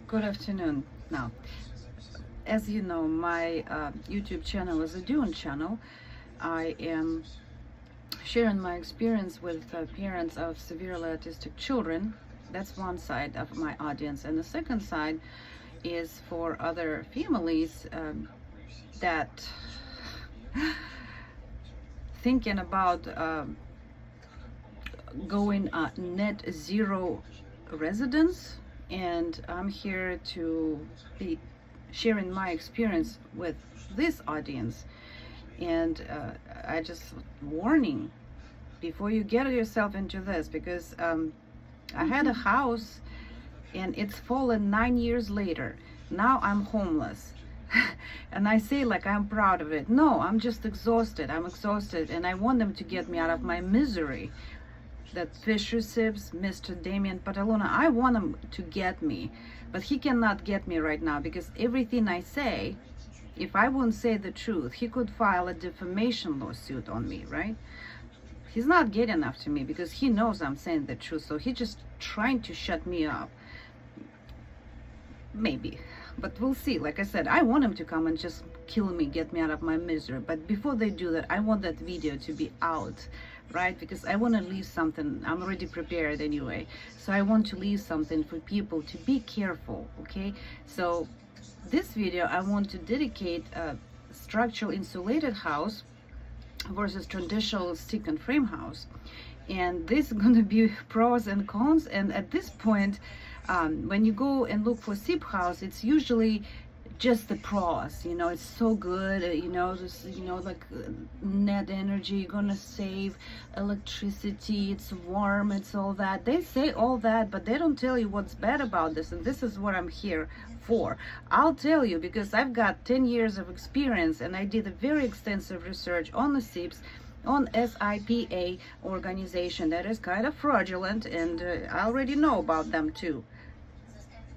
Good afternoon. Now, as you know, my YouTube channel is a Dune channel. I am sharing my experience with parents of severely autistic children. That's one side of my audience, and the second side is for other families that thinking about going net zero residence, and I'm here to be sharing my experience with this audience. And I just warning before you get yourself into this, because I had a house and it's fallen 9 years later. Now I'm homeless. And I say like I'm proud of it. No, I'm just exhausted. I'm exhausted, and I want them to get me out of my misery. That Fisher Sips, Mr. Damien Patalona, I want him to get me, but he cannot get me right now, because everything I say, if I wouldn't say the truth, he could file a defamation lawsuit on me, right? He's not getting after me because he knows I'm saying the truth, so he's just trying to shut me up. Maybe, but we'll see. Like I said, I want him to come and just kill me, get me out of my misery. But before they do that, I want that video to be out, right? Because I want to leave something. I'm already prepared anyway, so I want to leave something for people to be careful. Okay, so this video I want to dedicate a structural insulated house versus traditional stick and frame house, and this is going to be pros and cons. And at this point, when you go and look for SIP house, it's usually just the pros. You know, it's so good, like net energy, you're gonna save electricity, it's warm, it's all that. They say all that, but they don't tell you what's bad about this, and this is what I'm here for. I'll tell you, because I've got 10 years of experience, and I did a very extensive research on the SIPs, on SIPA organization that is kind of fraudulent, and I already know about them too.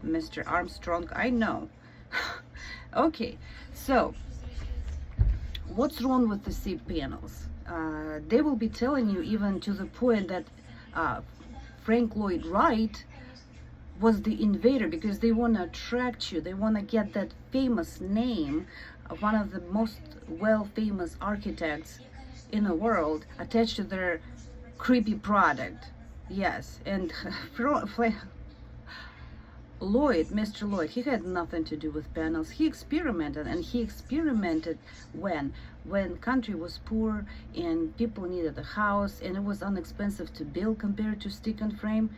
Mr. Armstrong, I know. Okay, so what's wrong with the SIP panels? They will be telling you, even to the point that Frank Lloyd Wright was the inventor, because they want to attract you. They want to get that famous name of one of the most famous architects in the world attached to their creepy product. Yes, and Mr. Lloyd, he had nothing to do with panels. He experimented, and he experimented when country was poor and people needed a house and it was inexpensive to build compared to stick and frame.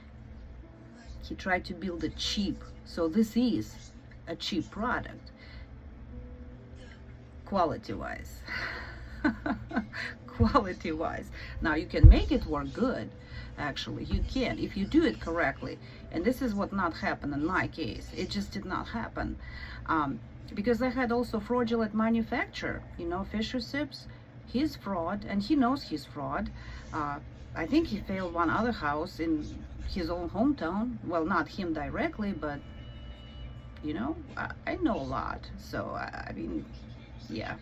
He tried to build it cheap. So this is a cheap product, quality-wise. Quality-wise. Now you can make it work good. Actually, you can, if you do it correctly. And this is what not happened in my case. It just did not happen, because I had also fraudulent manufacturer. You know, Fisher Sips, he's fraud, and he knows he's fraud. I think he failed one other house in his own hometown. Well, not him directly, but you know, I know a lot. So I mean, yeah.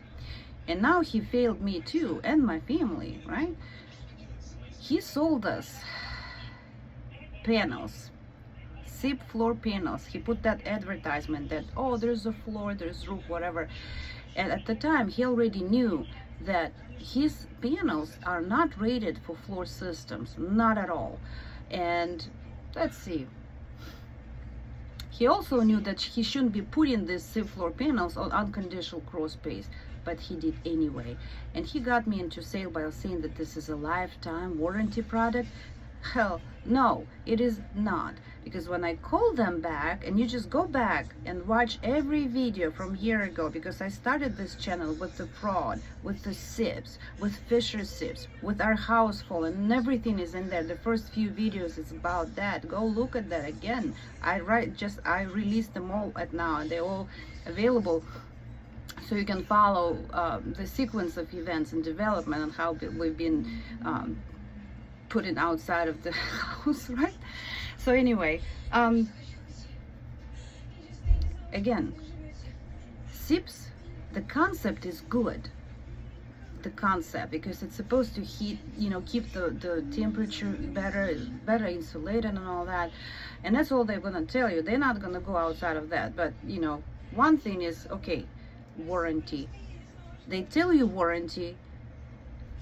And now he failed me too, and my family, right? He sold us panels, SIP floor panels. He put that advertisement that, oh, there's a floor, there's roof, whatever. And at the time, he already knew that his panels are not rated for floor systems, not at all. And let's see. He also knew that he shouldn't be putting these SIP floor panels on unconditional crawl space, but he did anyway. And he got me into sale by saying that this is a lifetime warranty product. Hell no, it is not. Because when I call them back, and you just go back and watch every video from a year ago, because I started this channel with the fraud, with the SIPs, with Fisher Sips, with our house fall, and everything is in there. The first few videos is about that. Go look at that again. I released them all at now, and they're all available, so you can follow the sequence of events and development and how we've been putting outside of the house, right? So anyway, again, SIPs, the concept is good. the concept, because it's supposed to heat, keep the temperature better insulated and all that. And that's all they're gonna tell you. They're not gonna go outside of that. But one thing is, okay, warranty. They tell you warranty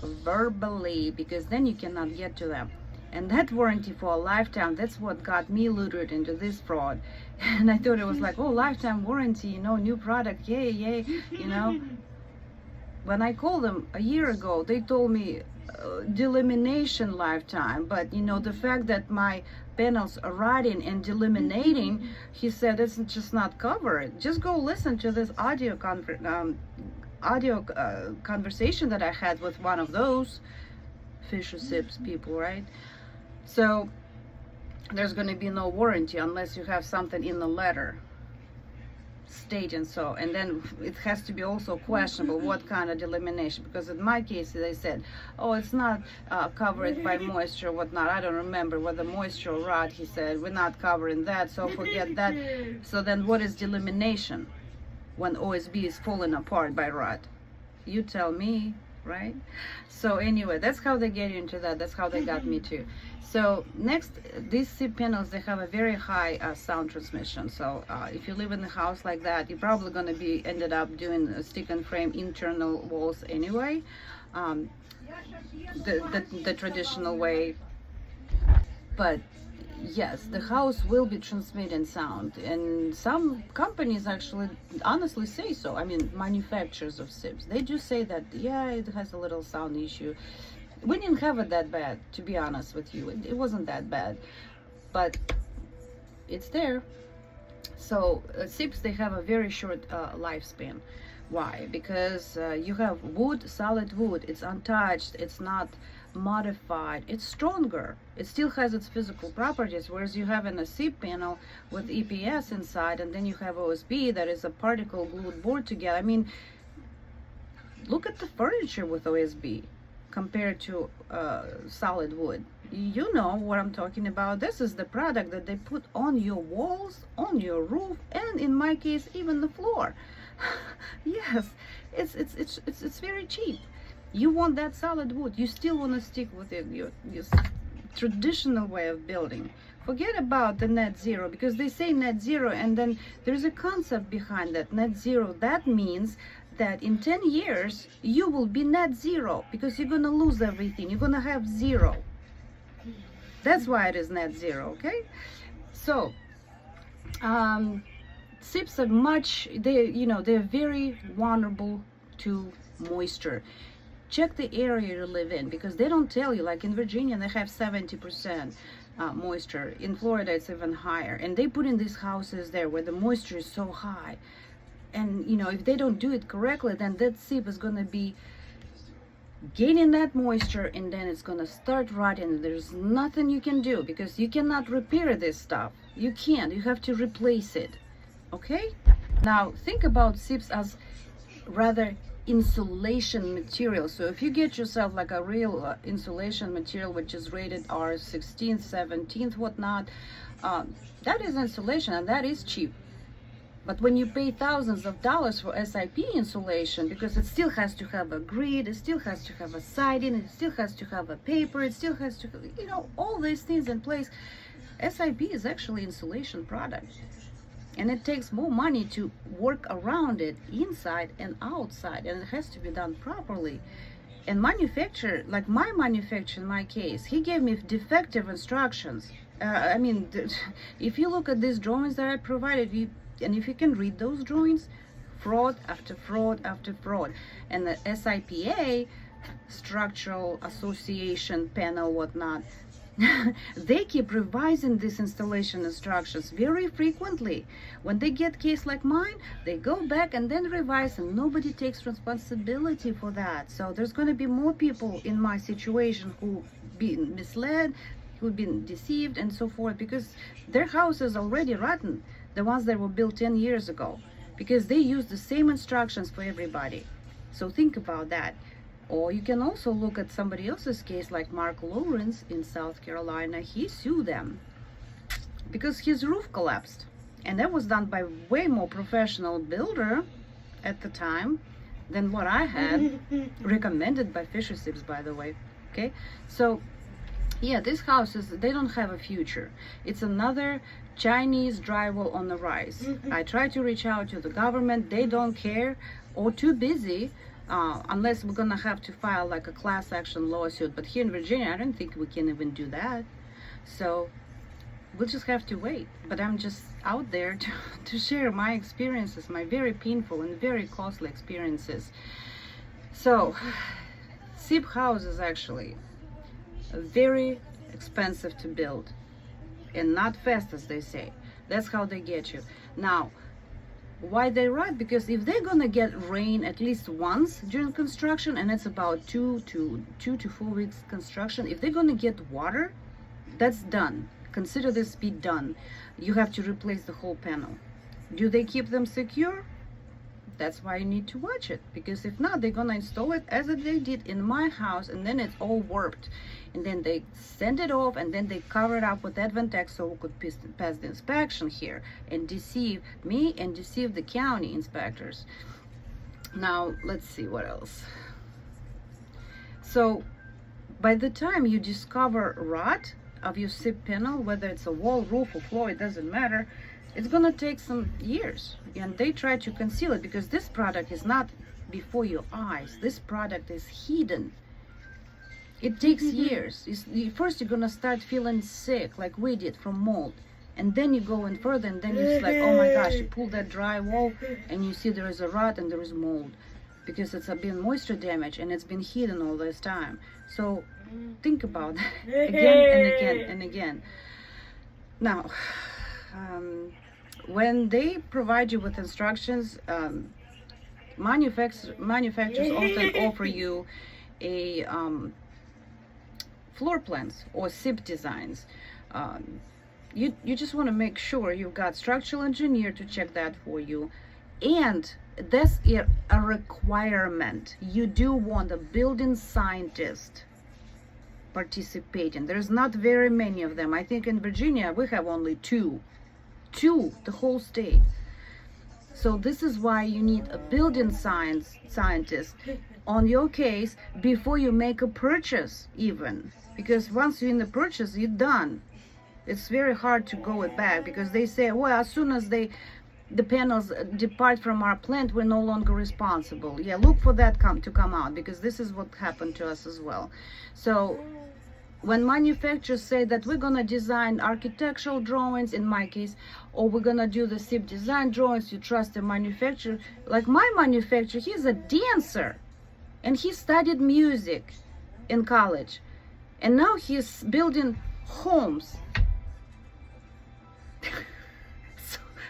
verbally, because then you cannot get to them. And that warranty for a lifetime, that's what got me lured into this fraud. And I thought it was like, oh, lifetime warranty, new product, yay. When I called them a year ago, they told me delamination lifetime. But the fact that my panels are rotting and delaminating, he said it's just not covered. Just go listen to this audio conversation that I had with one of those Fisher SIPs people, right? So there's going to be no warranty unless you have something in the letter stating so. And then it has to be also questionable what kind of delamination, because in my case they said, oh, it's not covered by moisture, whatnot. I don't remember whether moisture or rot. He said we're not covering that, so forget that. So then what is delamination when OSB is falling apart by rot? You tell me, right? So anyway, that's how they get you into that. That's how they got me too. So next, these SIP panels, they have a very high sound transmission. So if you live in a house like that, you're probably going to be ended up doing a stick and frame internal walls anyway, the traditional way. But yes, the house will be transmitting sound, and some companies actually honestly say so. I mean, manufacturers of SIPs, they do say that, yeah, it has a little sound issue. We didn't have it that bad, to be honest with you. It wasn't that bad, but it's there. So SIPs, they have a very short lifespan. Why? Because you have wood, solid wood. It's untouched. It's not modified. It's stronger. It still has its physical properties, whereas you have in a SIP panel with EPS inside, and then you have OSB that is a particle glued board together. I mean, look at the furniture with OSB compared to solid wood. You know what I'm talking about. This is the product that they put on your walls, on your roof, and in my case, even the floor. Yes, it's very cheap. You want that solid wood. You still want to stick with your traditional way of building. Forget about the net zero, because they say net zero, and then there's a concept behind that net zero. That means that in 10 years you will be net zero, because you're gonna lose everything. You're gonna have zero. That's why it is net zero. Okay, so SIPs are they're very vulnerable to moisture. Check the area you live in, because they don't tell you. Like in Virginia, they have 70% moisture. In Florida, it's even higher. And they put in these houses there where the moisture is so high. And if they don't do it correctly, then that SIP is going to be gaining that moisture, and then it's going to start rotting. There's nothing you can do, because you cannot repair this stuff. You can't. You have to replace it. Okay? Now, think about SIPs as rather insulation material. So if you get yourself like a real insulation material, which is rated R16, 17th, whatnot, that is insulation, and that is cheap. But when you pay thousands of dollars for SIP insulation, because it still has to have a grid, it still has to have a siding, it still has to have a paper, it still has to, all these things in place, SIP is actually insulation product. And it takes more money to work around it inside and outside, and it has to be done properly. And manufacturer, like my manufacturer in my case, he gave me defective instructions. I mean, if you look at these drawings that I provided, and if you can read those drawings, fraud after fraud after fraud. And the SIPA, Structural Association Panel, whatnot, they keep revising these installation instructions very frequently. When they get case like mine, they go back and then revise, and nobody takes responsibility for that. So there's going to be more people in my situation who been misled, who've been deceived, and so forth, because their house is already rotten, the ones that were built 10 years ago, because they use the same instructions for everybody. So think about that. Or you can also look at somebody else's case, like Mark Lawrence in South Carolina. He sued them because his roof collapsed, and that was done by way more professional builder at the time. than what I had, recommended by Fisher SIPs, by the way. Okay, so yeah, these houses, they don't have a future. It's another Chinese drywall on the rise. I try to reach out to the government, they don't care or too busy, unless we're gonna have to file like a class action lawsuit. But here in Virginia, I don't think we can even do that. So we'll just have to wait. But I'm just out there to share my experiences, my very painful and very costly experiences. So SIP house is actually very expensive to build and not fast, as they say. That's how they get you. Now, why they right? Because if they're gonna get rain at least once during construction, and it's about 2 to 4 weeks construction, if they're gonna get water, that's done. Consider this be done. You have to replace the whole panel. Do they keep them secure? That's why you need to watch it, because if not, they're gonna install it as they did in my house, and then it's all warped, and then they send it off, and then they cover it up with Advantex so we could pass the inspection here and deceive me and deceive the county inspectors. Now let's see what else. So by the time you discover rot of your SIP panel, whether it's a wall, roof, or floor, it doesn't matter, it's gonna take some years, and they try to conceal it because this product is not before your eyes. This product is hidden. It takes years. First you're gonna start feeling sick like we did from mold, and then you go in further, and then it's like, oh my gosh, you pull that drywall and you see there is a rot and there is mold because it's been moisture damage and it's been hidden all this time. So think about that again and again and again. Now when they provide you with instructions, manufacturers often offer you a floor plans or SIP designs. You just want to make sure you've got structural engineer to check that for you, and that's a requirement. You do want a building scientist participating. There's not very many of them. I think in Virginia we have only two, the whole state. So this is why you need a building scientist on your case before you make a purchase, even, because once you're in the purchase, you're done. It's very hard to go it back, because they say, well, as soon as the panels depart from our plant, we're no longer responsible. Yeah, look for that to come out, because this is what happened to us as well. So when manufacturers say that we're gonna design architectural drawings, in my case, or we're gonna do the SIP design drawings, you trust the manufacturer. Like my manufacturer, he's a dancer, and he studied music in college, and now he's building homes.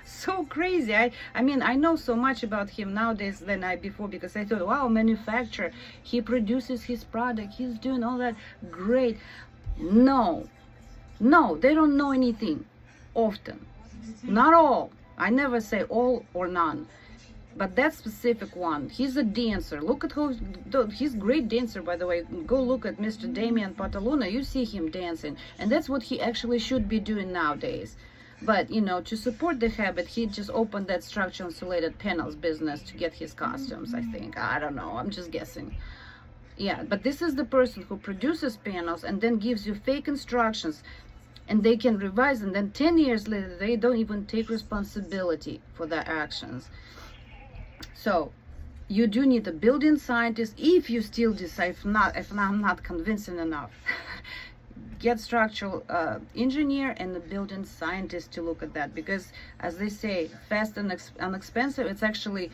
So crazy. I mean, I know so much about him nowadays than I before, because I thought, wow, manufacturer, he produces his product, he's doing all that, great. No, they don't know anything often. Not all. I never say all or none, but that specific one, he's a dancer. Look at how he's a great dancer, by the way. Go look at Mr. Damian Pataluna, you see him dancing, and that's what he actually should be doing nowadays. But you know, to support the habit, he just opened that structural insulated panels business to get his costumes, I think. I don't know, I'm just guessing. Yeah, but this is the person who produces panels and then gives you fake instructions, and they can revise, and then 10 years later they don't even take responsibility for their actions. So you do need a building scientist if you still decide, if I'm not convincing enough. Get structural engineer and the building scientist to look at that, because as they say, fast and inexpensive, it's actually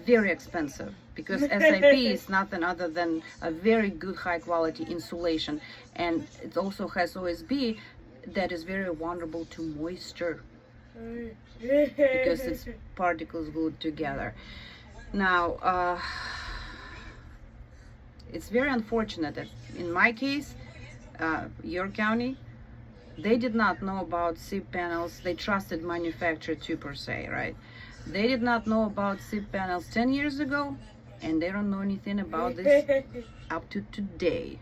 very expensive, because SIP is nothing other than a very good high quality insulation, and it also has OSB that is very vulnerable to moisture because its particles glued together. Now it's very unfortunate that in my case, your county, they did not know about SIP panels. They trusted manufacturer too, per se, right? They did not know about SIP panels 10 years ago, and they don't know anything about this up to today,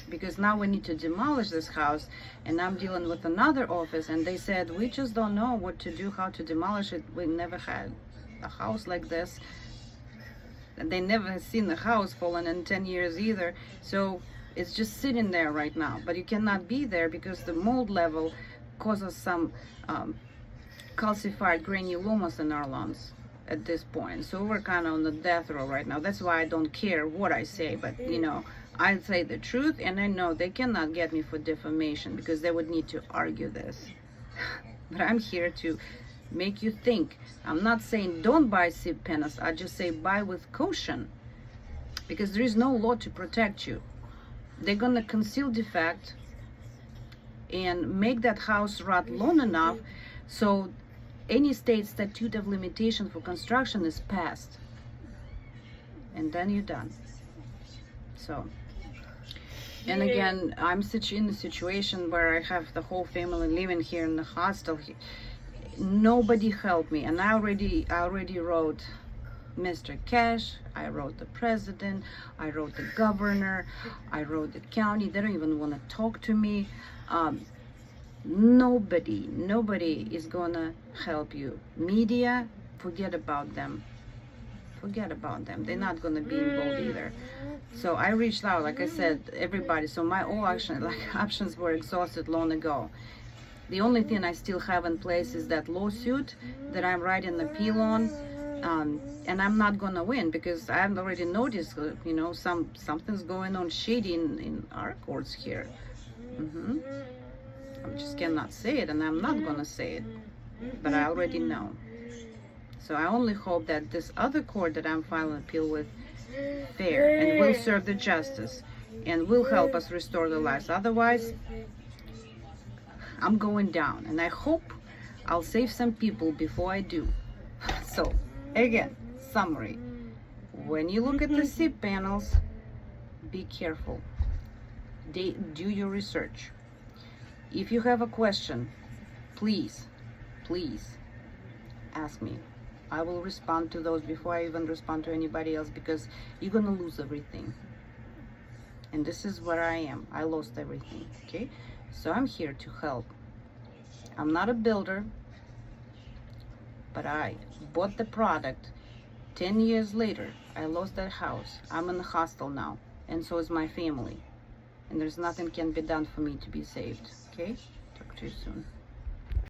because now we need to demolish this house, and I'm dealing with another office, and they said, we just don't know what to do, how to demolish it. We never had a house like this. They never seen the house fallen in 10 years either. So it's just sitting there right now. But you cannot be there because the mold level causes some calcified granulomas in our lungs at this point. So we're kind of on the death row right now. That's why I don't care what I say, but you know, I say the truth, and I know they cannot get me for defamation because they would need to argue this. But I'm here to make you think. I'm not saying don't buy SIP panels. I just say buy with caution, because there is no law to protect you. They're gonna conceal defect and make that house rot long enough so any state statute of limitation for construction is passed, and then you're done. So, and again, I'm in a situation where I have the whole family living here in the hostel. Nobody helped me, and I already wrote Mr. Cash, I wrote the president, I wrote the governor, I wrote the county. They don't even want to talk to me. Nobody is gonna help you. Media, forget about them. Forget about them. They're not gonna be involved either. So I reached out, like I said, everybody. So my all options were exhausted long ago. The only thing I still have in place is that lawsuit that I'm writing an appeal on, and I'm not gonna win because I've already noticed, you know, something's going on shady in our courts here. I just cannot say it, and I'm not gonna say it, but I already know. So I only hope that this other court that I'm filing appeal with fair and will serve the justice and will help us restore the lives. Otherwise, I'm going down, and I hope I'll save some people before I do. So again, summary: when you look at the SIP panels, be careful. Do your research. If you have a question, please ask me. I will respond to those before I even respond to anybody else, because you're gonna lose everything. And this is where I am. I lost everything, okay? So I'm here to help. I'm not a builder, but I bought the product. 10 years later, I lost that house. I'm in the hostel now, and so is my family. And there's nothing can be done for me to be saved, okay? Talk to you soon.